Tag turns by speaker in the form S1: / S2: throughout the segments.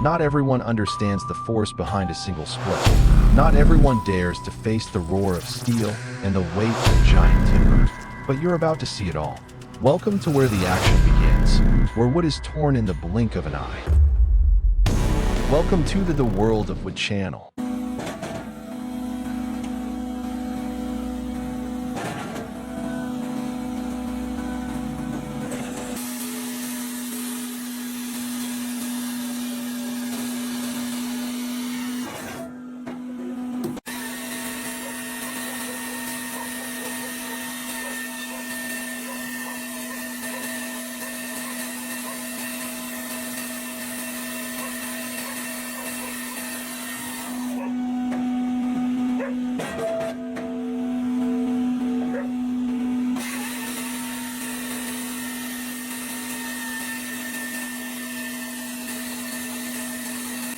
S1: Not everyone understands the force behind a single split. Not everyone dares to face the roar of steel and the weight of giant timber. But you're about to see it all. Welcome to where the action begins, where wood is torn in the blink of an eye. Welcome to the world of Wood Channel.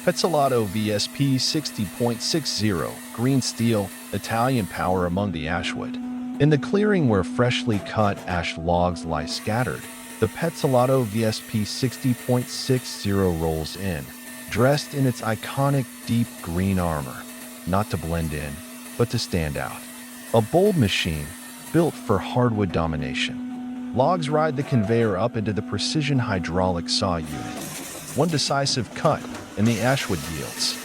S1: Petzolato VSP 60.60 green steel, Italian power among the ashwood. In the clearing where freshly cut ash logs lie scattered, the Petzolato VSP 60.60 rolls in, dressed in its iconic deep green armor, not to blend in, but to stand out. A bold machine, built for hardwood domination. Logs ride the conveyor up into the precision hydraulic saw unit. One decisive cut, and the ashwood yields.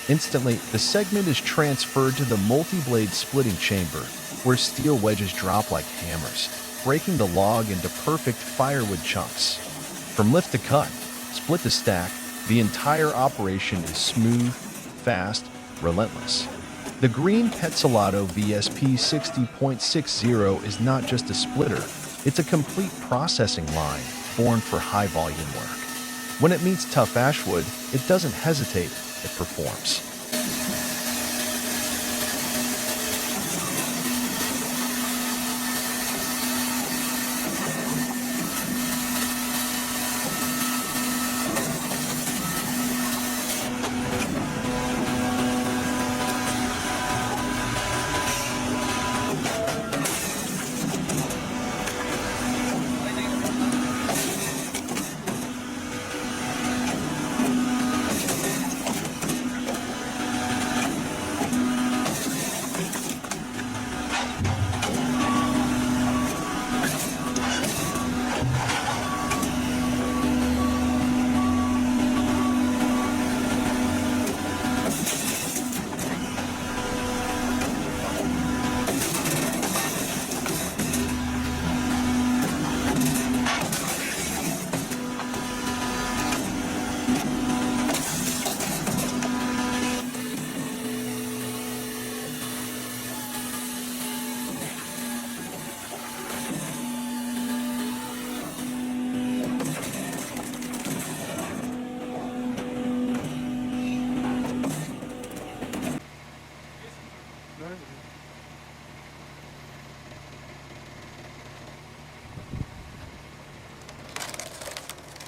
S1: Instantly, the segment is transferred to the multi-blade splitting chamber, where steel wedges drop like hammers, breaking the log into perfect firewood chunks. From lift to cut, split to stack, the entire operation is smooth, fast, relentless. The green Petzolato VSP 60.60 is not just a splitter, it's a complete processing line born for high-volume work. When it meets tough ashwood, it doesn't hesitate, it performs.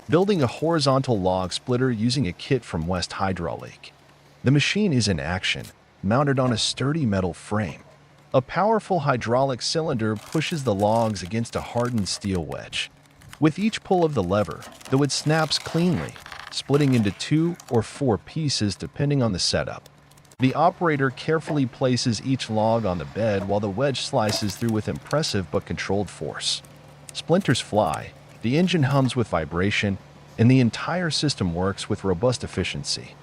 S1: Building a horizontal log splitter using a kit from West Hydraulic. The machine is in action, mounted on a sturdy metal frame. A powerful hydraulic cylinder pushes the logs against a hardened steel wedge. With each pull of the lever, the wood snaps cleanly, splitting into 2 or 4 pieces depending on the setup. The operator carefully places each log on the bed while the wedge slices through with impressive but controlled force. Splinters fly, the engine hums with vibration, and the entire system works with robust efficiency.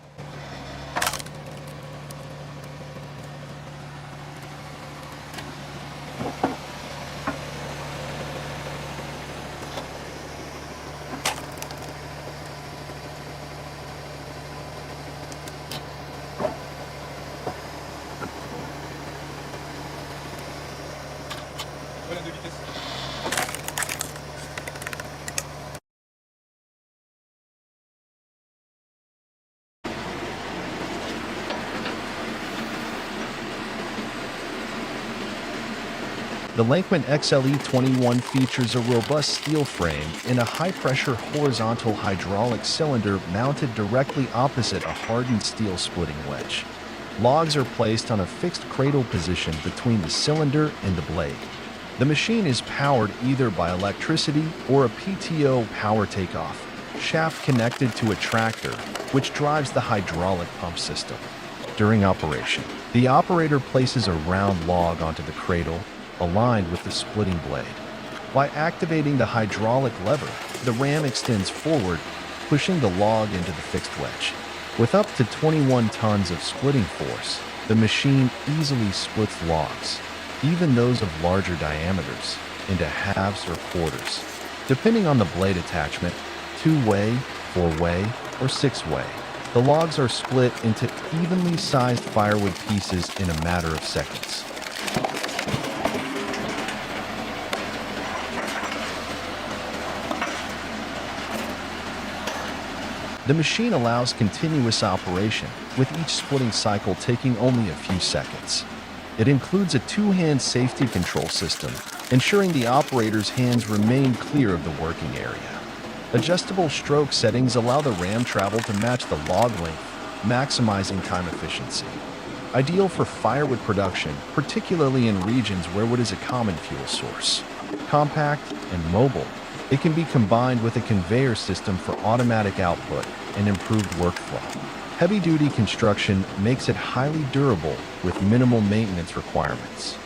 S1: The Lankman XLE21 features a robust steel frame and a high-pressure horizontal hydraulic cylinder mounted directly opposite a hardened steel splitting wedge. Logs are placed on a fixed cradle position between the cylinder and the blade. The machine is powered either by electricity or a PTO power takeoff shaft connected to a tractor which drives the hydraulic pump system. During operation, the operator places a round log onto the cradle, aligned with the splitting blade. By activating the hydraulic lever, the ram extends forward, pushing the log into the fixed wedge. With up to 21 tons of splitting force, the machine easily splits logs, even those of larger diameters, into halves or quarters, depending on the blade attachment, 2-way, 4-way, or 6-way. The logs are split into evenly sized firewood pieces in a matter of seconds. The machine allows continuous operation, with each splitting cycle taking only a few seconds. It includes a two-hand safety control system, ensuring the operator's hands remain clear of the working area. Adjustable stroke settings allow the ram travel to match the log length, maximizing time efficiency. Ideal for firewood production, particularly in regions where wood is a common fuel source. Compact and mobile, it can be combined with a conveyor system for automatic output and improved workflow. Heavy-duty construction makes it highly durable with minimal maintenance requirements.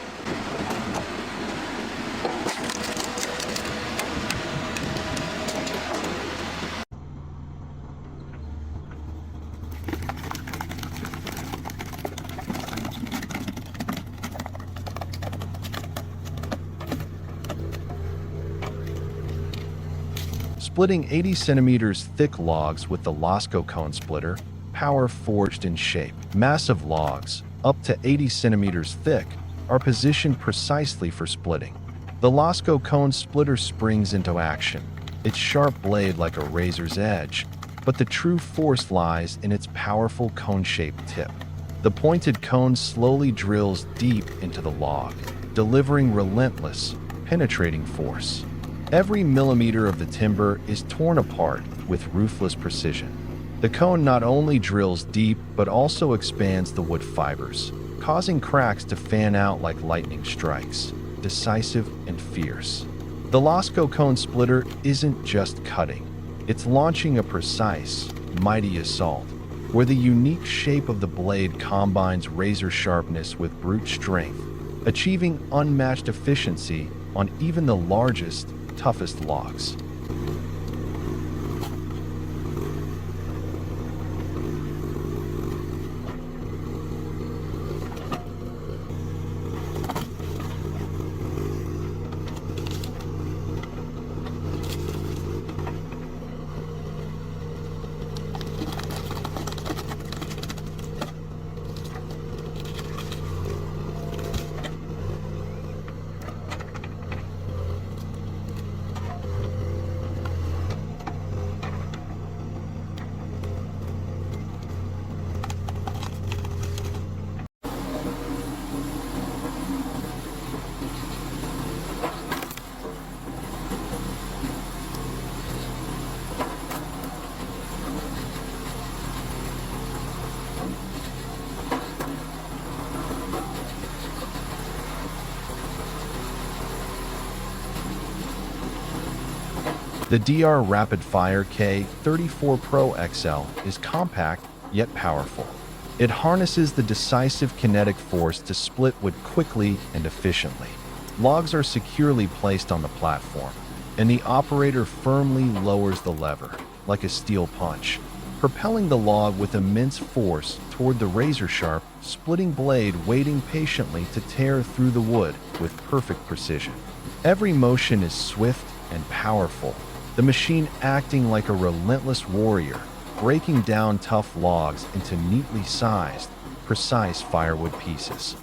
S1: Splitting 80 centimeters thick logs with the Lasco cone splitter, power forged in shape. Massive logs, up to 80 centimeters thick, are positioned precisely for splitting. The Lasco cone splitter springs into action, its sharp blade like a razor's edge, but the true force lies in its powerful cone-shaped tip. The pointed cone slowly drills deep into the log, delivering relentless, penetrating force. Every millimeter of the timber is torn apart with ruthless precision. The cone not only drills deep, but also expands the wood fibers, causing cracks to fan out like lightning strikes, decisive and fierce. The Lasco cone splitter isn't just cutting, it's launching a precise, mighty assault, where the unique shape of the blade combines razor sharpness with brute strength, achieving unmatched efficiency on even the largest, toughest logs. The DR Rapid Fire K34 Pro XL is compact yet powerful. It harnesses the decisive kinetic force to split wood quickly and efficiently. Logs are securely placed on the platform, and the operator firmly lowers the lever, like a steel punch, propelling the log with immense force toward the razor-sharp, splitting blade waiting patiently to tear through the wood with perfect precision. Every motion is swift and powerful, the machine acting like a relentless warrior, breaking down tough logs into neatly sized, precise firewood pieces.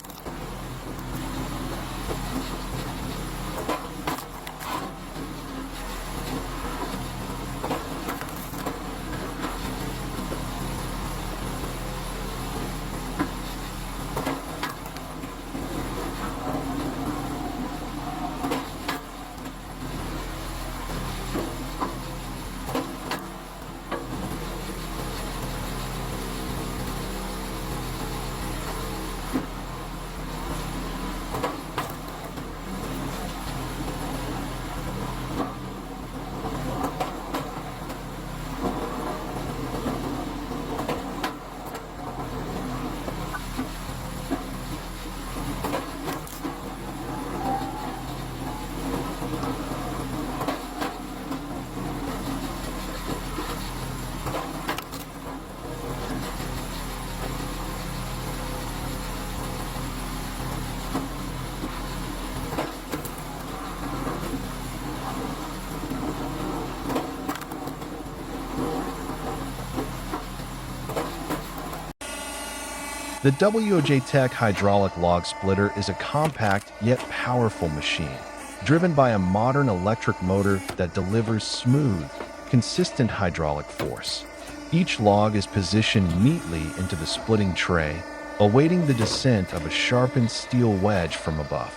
S1: The WJ hydraulic log splitter is a compact yet powerful machine, driven by a modern electric motor that delivers smooth, consistent hydraulic force. Each log is positioned neatly into the splitting tray, awaiting the descent of a sharpened steel wedge from above.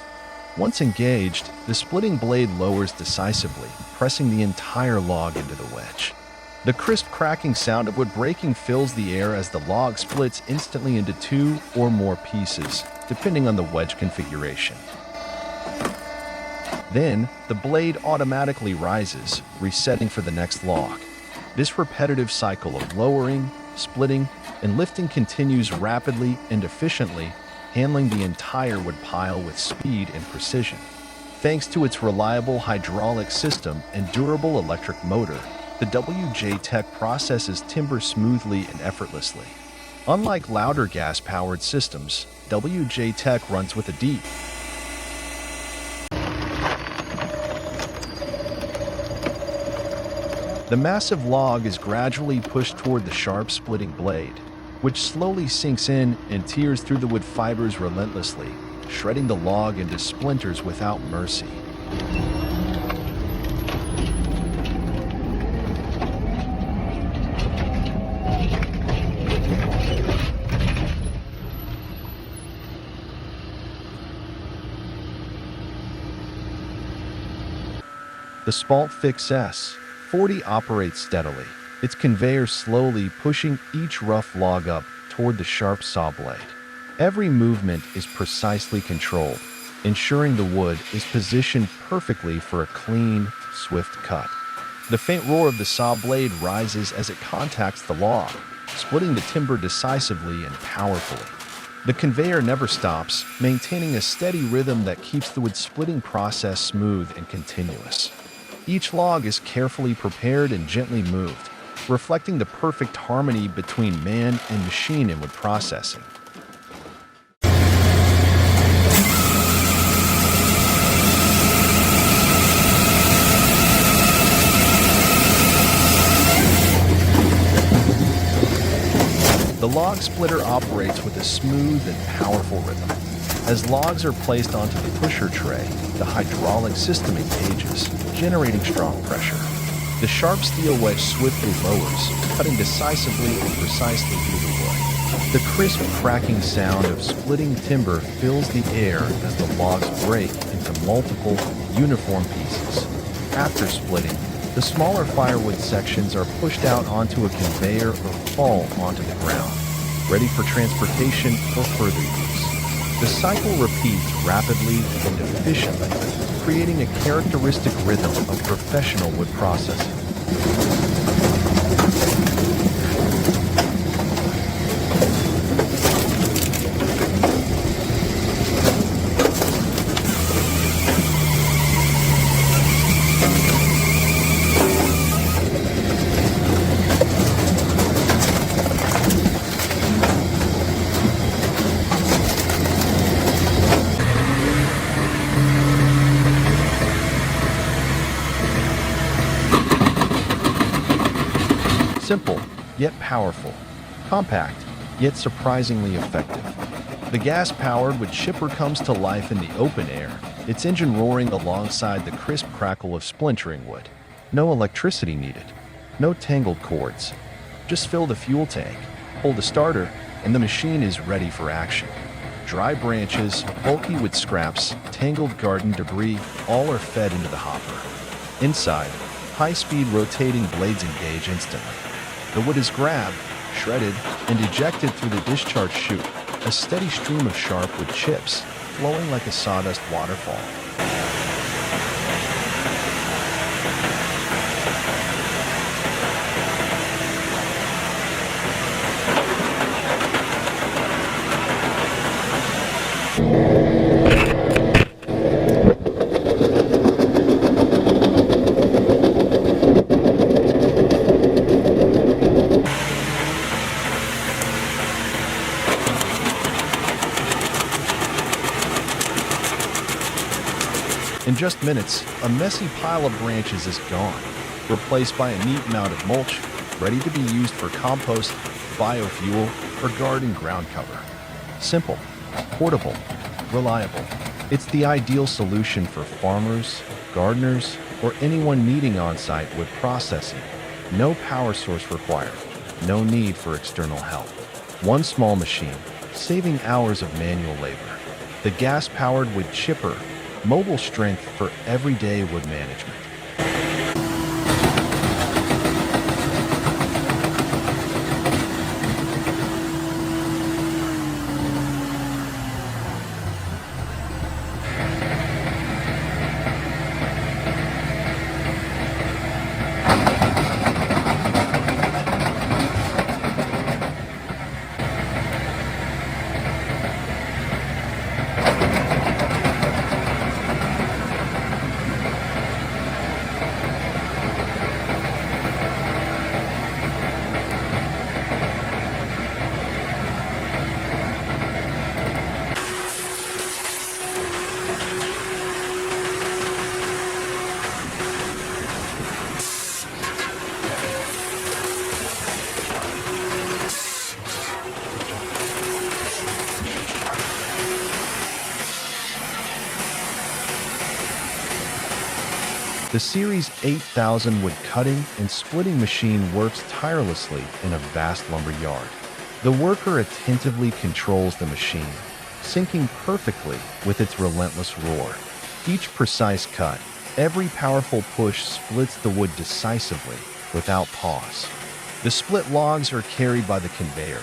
S1: Once engaged, the splitting blade lowers decisively, pressing the entire log into the wedge. The crisp cracking sound of wood breaking fills the air as the log splits instantly into 2 or more pieces, depending on the wedge configuration. Then, the blade automatically rises, resetting for the next log. This repetitive cycle of lowering, splitting, and lifting continues rapidly and efficiently, handling the entire wood pile with speed and precision. Thanks to its reliable hydraulic system and durable electric motor, the WJ processes timber smoothly and effortlessly. Unlike louder gas-powered systems, WJ runs with a deep, The massive log is gradually pushed toward the sharp splitting blade, which slowly sinks in and tears through the wood fibers relentlessly, shredding the log into splinters without mercy. The Spalt Fix S40 operates steadily, its conveyor slowly pushing each rough log up toward the sharp saw blade. Every movement is precisely controlled, ensuring the wood is positioned perfectly for a clean, swift cut. The faint roar of the saw blade rises as it contacts the log, splitting the timber decisively and powerfully. The conveyor never stops, maintaining a steady rhythm that keeps the wood splitting process smooth and continuous. Each log is carefully prepared and gently moved, reflecting the perfect harmony between man and machine in wood processing. The log splitter operates with a smooth and powerful rhythm. As logs are placed onto the pusher tray, the hydraulic system engages, generating strong pressure. The sharp steel wedge swiftly lowers, cutting decisively and precisely through the wood. The crisp cracking sound of splitting timber fills the air as the logs break into multiple, uniform pieces. After splitting, the smaller firewood sections are pushed out onto a conveyor or fall onto the ground, ready for transportation or further use. The cycle repeats rapidly and efficiently, creating a characteristic rhythm of professional wood processing. Simple, yet powerful. Compact, yet surprisingly effective. The gas-powered wood chipper comes to life in the open air, its engine roaring alongside the crisp crackle of splintering wood. No electricity needed. No tangled cords. Just fill the fuel tank, hold the starter, and the machine is ready for action. Dry branches, bulky wood scraps, tangled garden debris, all are fed into the hopper. Inside, high-speed rotating blades engage instantly. The wood is grabbed, shredded, and ejected through the discharge chute, a steady stream of sharp wood chips, flowing like a sawdust waterfall. In just minutes, a messy pile of branches is gone, replaced by a neat mound of mulch, ready to be used for compost, biofuel, or garden ground cover. Simple, portable, reliable. It's the ideal solution for farmers, gardeners, or anyone needing on-site wood processing. No power source required. No need for external help. One small machine, saving hours of manual labor. The gas-powered wood chipper, mobile strength for everyday wood management. The Series 8000 wood cutting and splitting machine works tirelessly in a vast lumber yard. The worker attentively controls the machine, syncing perfectly with its relentless roar. Each precise cut, every powerful push splits the wood decisively, without pause. The split logs are carried by the conveyor,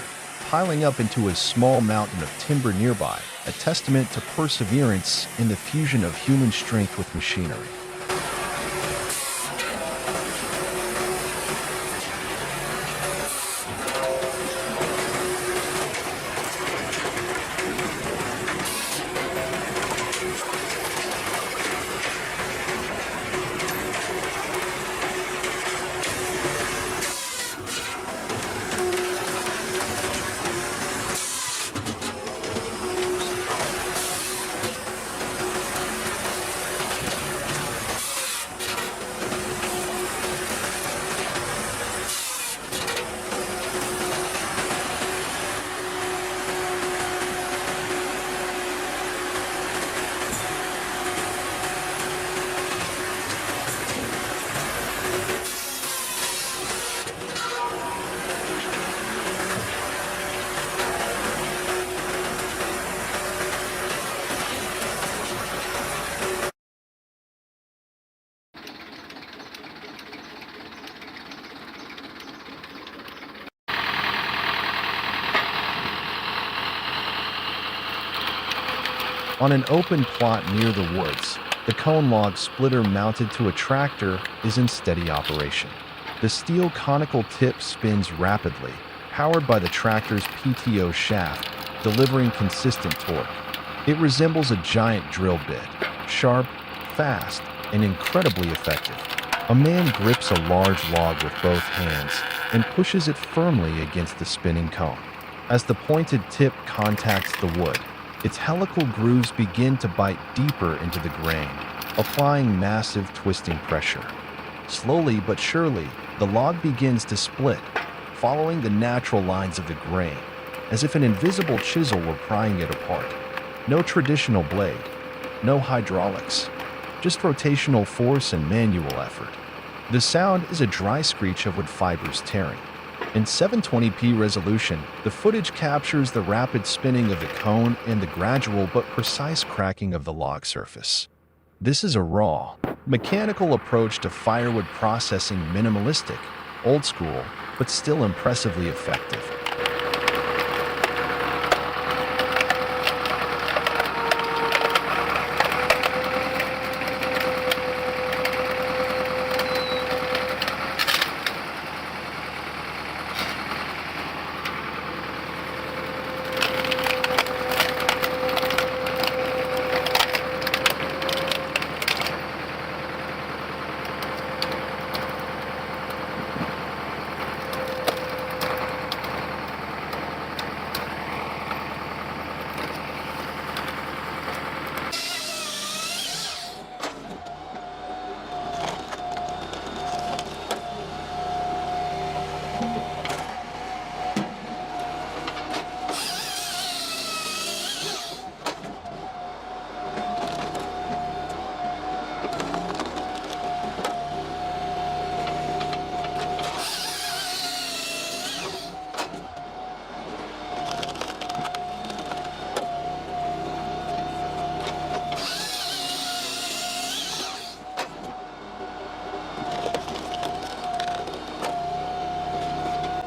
S1: piling up into a small mountain of timber nearby, a testament to perseverance in the fusion of human strength with machinery. On an open plot near the woods, the cone log splitter mounted to a tractor is in steady operation. The steel conical tip spins rapidly, powered by the tractor's PTO shaft, delivering consistent torque. It resembles a giant drill bit, sharp, fast, and incredibly effective. A man grips a large log with both hands and pushes it firmly against the spinning cone. As the pointed tip contacts the wood, its helical grooves begin to bite deeper into the grain, applying massive twisting pressure. Slowly but surely, the log begins to split, following the natural lines of the grain, as if an invisible chisel were prying it apart. No traditional blade, no hydraulics, just rotational force and manual effort. The sound is a dry screech of wood fibers tearing. In 720p resolution, the footage captures the rapid spinning of the cone and the gradual but precise cracking of the log surface. This is a raw, mechanical approach to firewood processing, minimalistic, old school, but still impressively effective.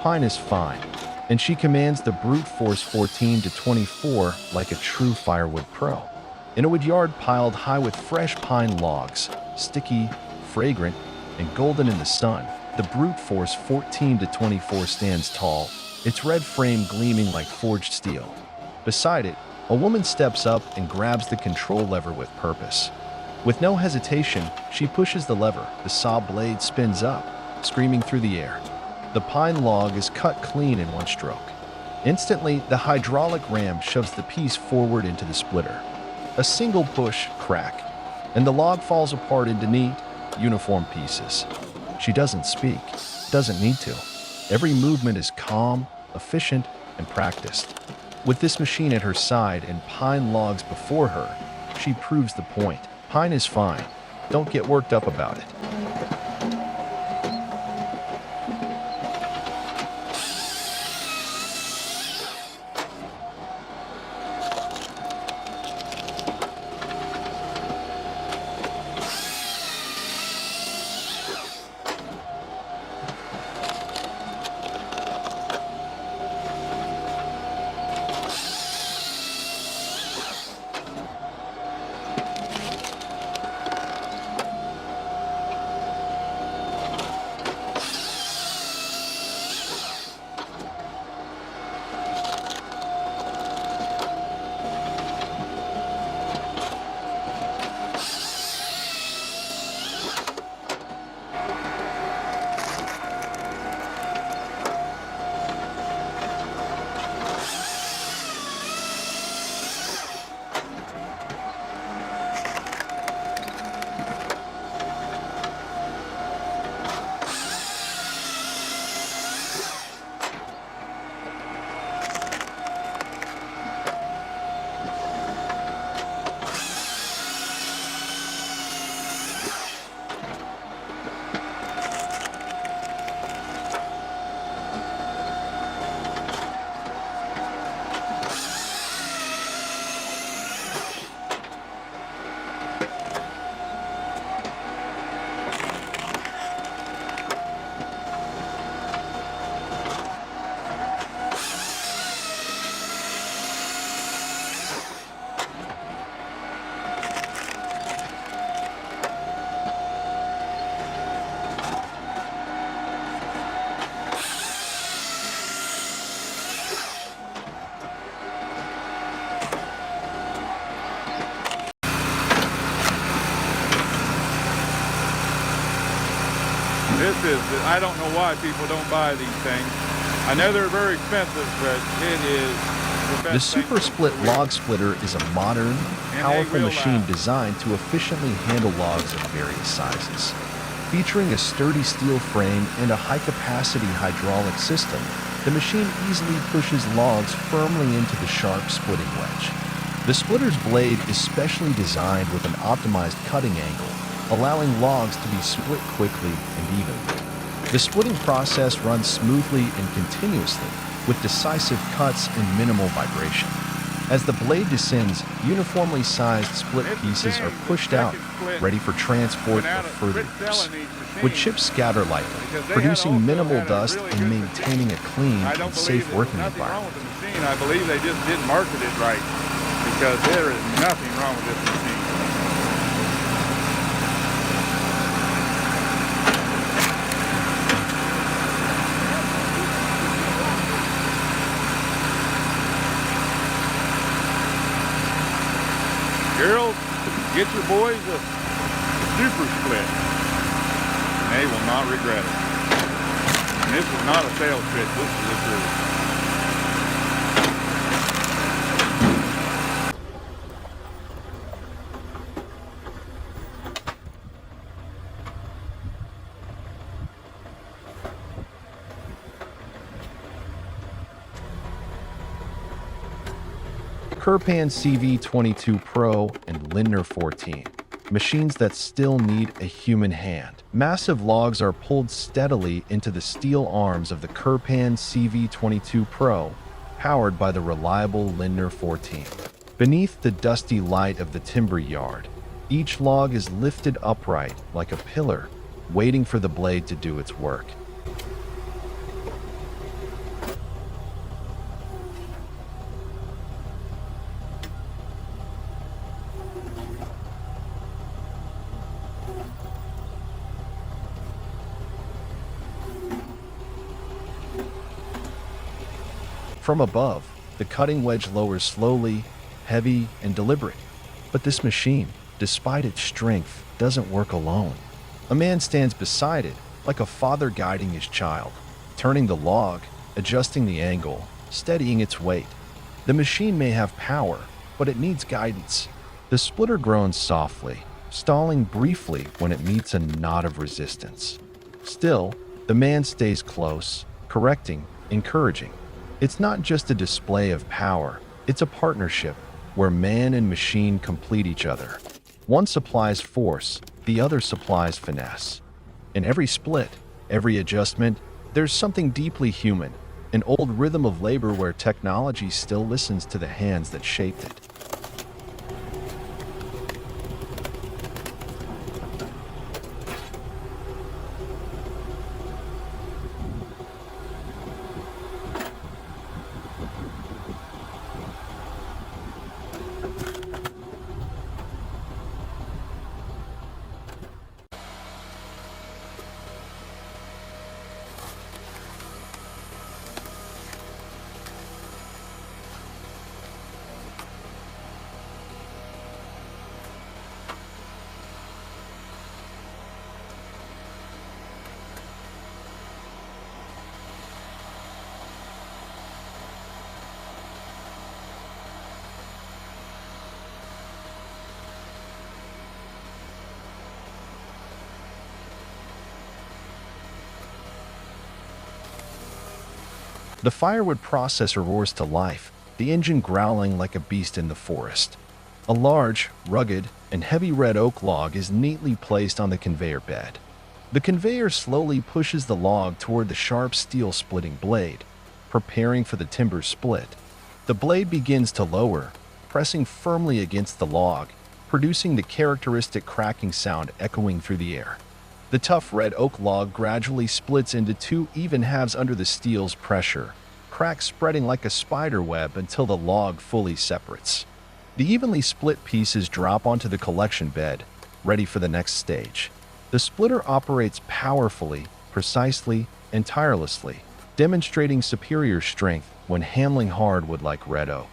S1: Pine is fine, and she commands the brute force 14 to 24 like a true firewood pro. In a wood yard piled high with fresh pine logs, sticky, fragrant, and golden in the sun, the brute force 14 to 24 stands tall, its red frame gleaming like forged steel. Beside it, a woman steps up and grabs the control lever with purpose. With no hesitation, she pushes the lever. The saw blade spins up, screaming through the air. The pine log is cut clean in one stroke. Instantly, the hydraulic ram shoves the piece forward into the splitter. A single push, crack, and the log falls apart into neat, uniform pieces. She doesn't speak, doesn't need to. Every movement is calm, efficient, and practiced. With this machine at her side and pine logs before her, she proves the point. Pine is fine. Don't get worked up about it.
S2: I don't know why people don't buy these things. I know they're very expensive, but it is the best.
S1: The Super Split log splitter is a modern, powerful machine designed to efficiently handle logs of various sizes. Featuring a sturdy steel frame and a high-capacity hydraulic system, the machine easily pushes logs firmly into the sharp splitting wedge. The splitter's blade is specially designed with an optimized cutting angle, allowing logs to be split quickly and evenly. The splitting process runs smoothly and continuously, with decisive cuts and minimal vibration. As the blade descends, uniformly sized split pieces are pushed out, ready for transport or further use. Wood chips scatter lightly, producing minimal dust and maintaining a clean and safe working environment.
S2: I believe they just didn't market it right, because there is nothing wrong with this machine. Girls, get your boys a super split. They will not regret it. And this is not a sales pitch, this is the truth.
S1: Correspond CV22 Pro and Lindner 14, machines that still need a human hand. Massive logs are pulled steadily into the steel arms of the Correspond CV22 Pro, powered by the reliable Lindner 14. Beneath the dusty light of the timber yard, each log is lifted upright like a pillar, waiting for the blade to do its work. From above, the cutting wedge lowers slowly, heavy, and deliberate. But this machine, despite its strength, doesn't work alone. A man stands beside it, like a father guiding his child, turning the log, adjusting the angle, steadying its weight. The machine may have power, but it needs guidance. The splitter groans softly, stalling briefly when it meets a knot of resistance. Still, the man stays close, correcting, encouraging. It's not just a display of power, it's a partnership where man and machine complete each other. One supplies force, the other supplies finesse. In every split, every adjustment, there's something deeply human, an old rhythm of labor where technology still listens to the hands that shaped it. The firewood processor roars to life, the engine growling like a beast in the forest. A large, rugged, and heavy red oak log is neatly placed on the conveyor bed. The conveyor slowly pushes the log toward the sharp steel splitting blade, preparing for the timber split. The blade begins to lower, pressing firmly against the log, producing the characteristic cracking sound echoing through the air. The tough red oak log gradually splits into two even halves under the steel's pressure, cracks spreading like a spider web until the log fully separates. The evenly split pieces drop onto the collection bed, ready for the next stage. The splitter operates powerfully, precisely, and tirelessly, demonstrating superior strength when handling hardwood like red oak.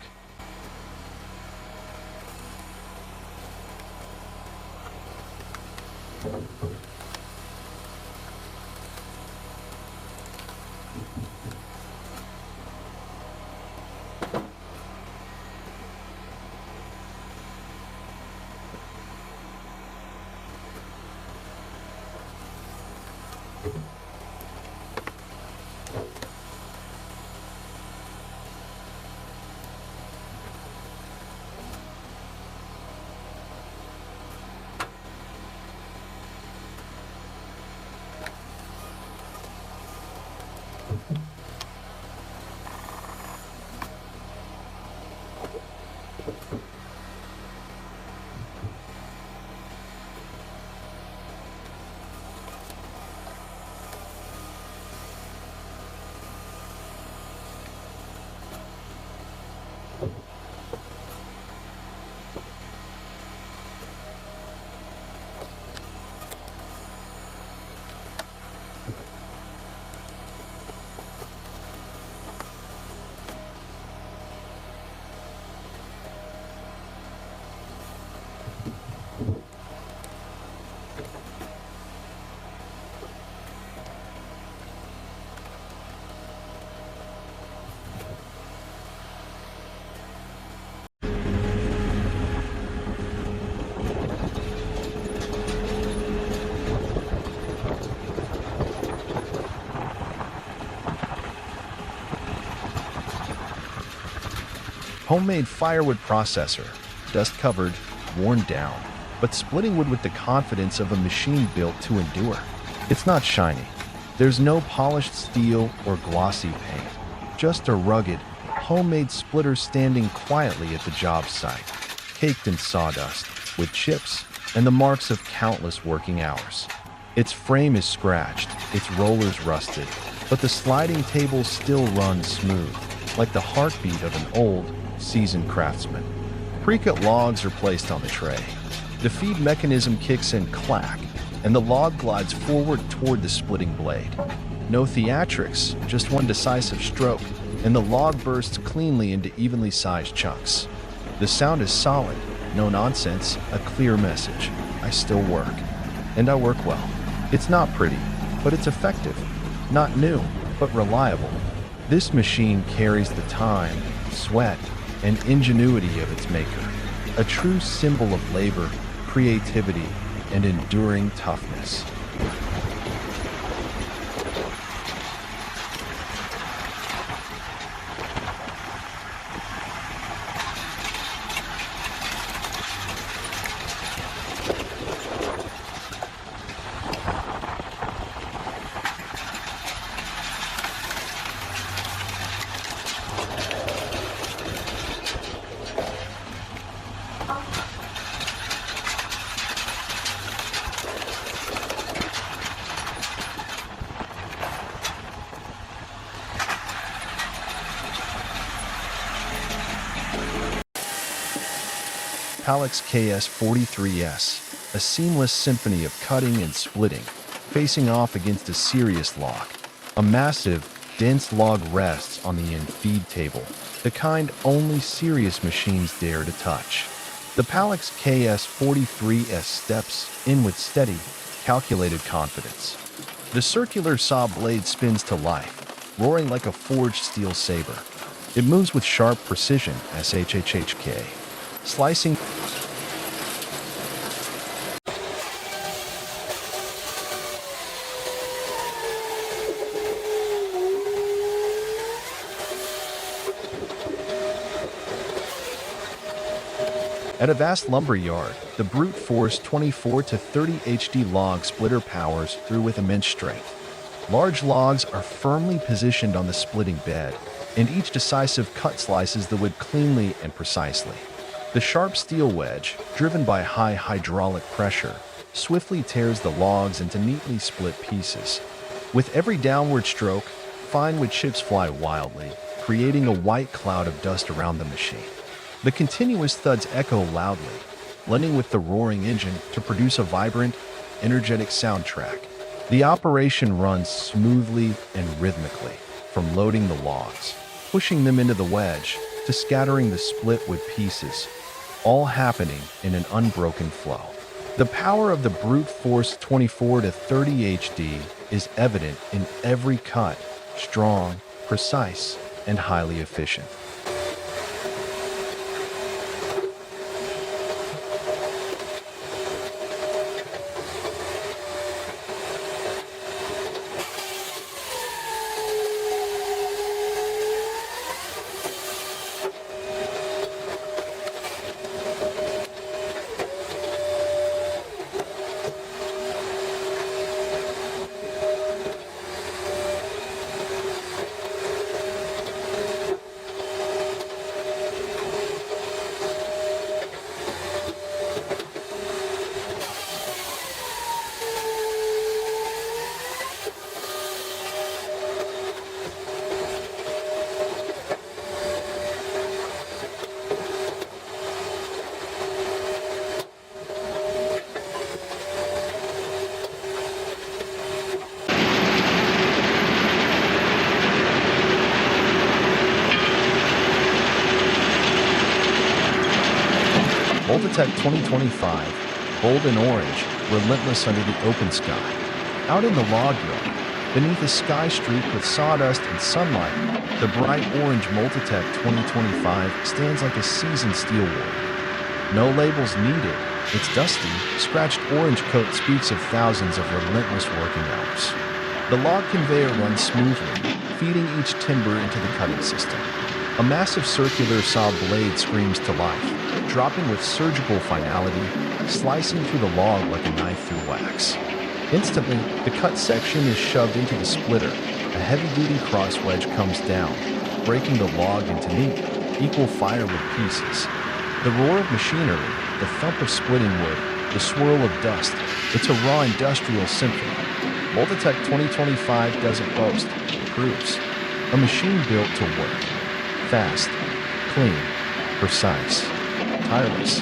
S1: Homemade firewood processor, dust-covered, worn down, but splitting wood with the confidence of a machine built to endure. It's not shiny. There's no polished steel or glossy paint, just a rugged, homemade splitter standing quietly at the job site, caked in sawdust, with chips and the marks of countless working hours. Its frame is scratched, its rollers rusted, but the sliding table still runs smooth, like the heartbeat of an old, seasoned craftsman. Pre-cut logs are placed on the tray. The feed mechanism kicks in clack, and the log glides forward toward the splitting blade. No theatrics, just one decisive stroke, and the log bursts cleanly into evenly sized chunks. The sound is solid, no nonsense, a clear message. I still work. And I work well. It's not pretty, but it's effective. Not new, but reliable. This machine carries the time, sweat, and ingenuity of its maker. A true symbol of labor, creativity, and enduring toughness. Pallex KS43S, a seamless symphony of cutting and splitting, facing off against a serious log. A massive, dense log rests on the end feed table, the kind only serious machines dare to touch. The Pallex KS43S steps in with steady, calculated confidence. The circular saw blade spins to life, roaring like a forged steel saber. It moves with sharp precision, SHHHK, slicing At a vast lumber yard, the brute force 24 to 30 HD log splitter powers through with immense strength. Large logs are firmly positioned on the splitting bed, and each decisive cut slices the wood cleanly and precisely. The sharp steel wedge, driven by high hydraulic pressure, swiftly tears the logs into neatly split pieces. With every downward stroke, fine wood chips fly wildly, creating a white cloud of dust around the machine. The continuous thuds echo loudly, blending with the roaring engine to produce a vibrant, energetic soundtrack. The operation runs smoothly and rhythmically, from loading the logs, pushing them into the wedge, to scattering the split wood pieces, all happening in an unbroken flow. The power of the brute force 24 to 30 HD is evident in every cut, strong, precise, and highly efficient. Multitech 2025, bold and orange, relentless under the open sky. Out in the log yard, beneath a sky streaked with sawdust and sunlight, the bright orange Multitech 2025 stands like a seasoned steel warrior. No labels needed. Its dusty, scratched orange coat speaks of thousands of relentless working hours. The log conveyor runs smoothly, feeding each timber into the cutting system. A massive circular saw blade screams to life, dropping with surgical finality, slicing through the log like a knife through wax. Instantly, the cut section is shoved into the splitter. A heavy-duty cross wedge comes down, breaking the log into neat, equal firewood pieces. The roar of machinery, the thump of splitting wood, the swirl of dust, it's a raw industrial symphony. Multitech 2025 doesn't boast, it proves. A machine built to work. Fast, clean, precise, tireless.